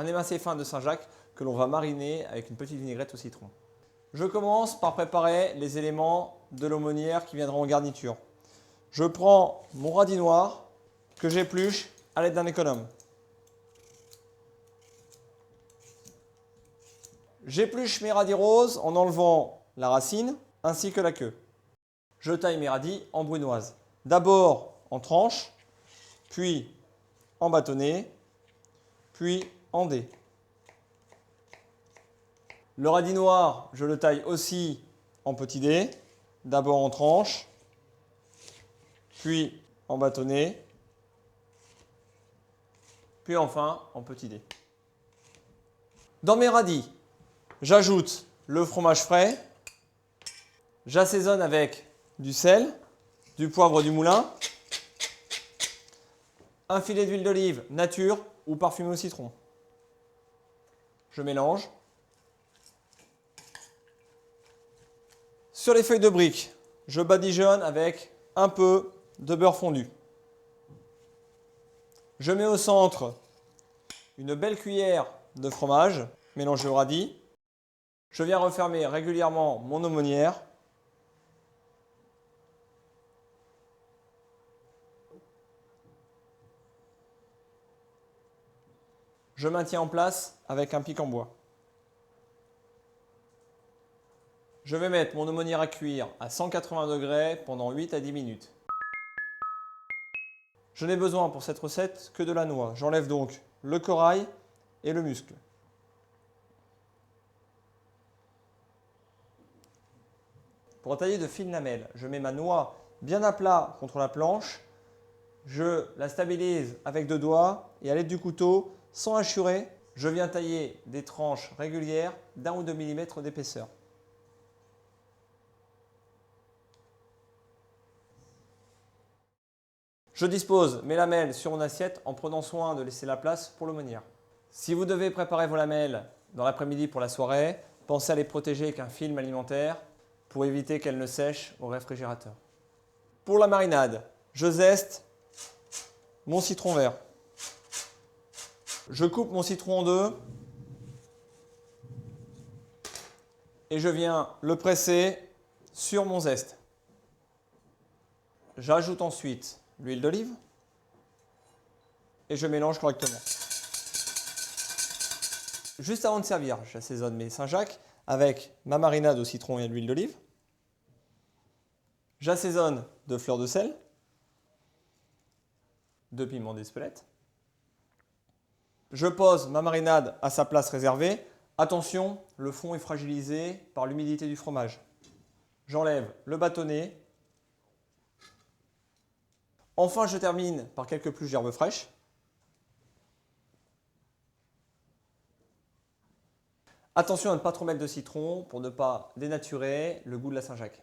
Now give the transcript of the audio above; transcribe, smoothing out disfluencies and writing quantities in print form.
un émincé fin de Saint-Jacques que l'on va mariner avec une petite vinaigrette au citron. Je commence par préparer les éléments de l'aumônière qui viendront en garniture. Je prends mon radis noir que j'épluche à l'aide d'un économe. J'épluche mes radis roses en enlevant la racine ainsi que la queue. Je taille mes radis en brunoise. D'abord en tranches, puis en bâtonnets, puis en dés. Le radis noir, je le taille aussi en petits dés. D'abord en tranches, puis en bâtonnets, puis enfin en petits dés. Dans mes radis, j'ajoute le fromage frais. J'assaisonne avec du sel, du poivre du moulin, un filet d'huile d'olive nature ou parfumée au citron. Je mélange. Sur les feuilles de briques, je badigeonne avec un peu de beurre fondu. Je mets au centre une belle cuillère de fromage mélangé au radis. Je viens refermer régulièrement mon aumônière. Je maintiens en place avec un pic en bois. Je vais mettre mon aumônière à cuire à 180 degrés pendant 8 à 10 minutes. Je n'ai besoin pour cette recette que de la noix. J'enlève donc le corail et le muscle. Pour tailler de fines lamelles, je mets ma noix bien à plat contre la planche. Je la stabilise avec deux doigts et à l'aide du couteau, sans hachurer, je viens tailler des tranches régulières d'1 ou 2 mm d'épaisseur. Je dispose mes lamelles sur une assiette en prenant soin de laisser la place pour l'aumônière. Si vous devez préparer vos lamelles dans l'après-midi pour la soirée, pensez à les protéger avec un film alimentaire pour éviter qu'elles ne sèchent au réfrigérateur. Pour la marinade, je zeste mon citron vert. Je coupe mon citron en deux et je viens le presser sur mon zeste. J'ajoute ensuite l'huile d'olive et je mélange correctement. Juste avant de servir, j'assaisonne mes Saint-Jacques avec ma marinade au citron et à l'huile d'olive. J'assaisonne de fleurs de sel, de piment d'Espelette. Je pose ma marinade à sa place réservée. Attention, le fond est fragilisé par l'humidité du fromage. J'enlève le bâtonnet. Enfin, je termine par quelques pluches d'herbes fraîches. Attention à ne pas trop mettre de citron pour ne pas dénaturer le goût de la Saint-Jacques.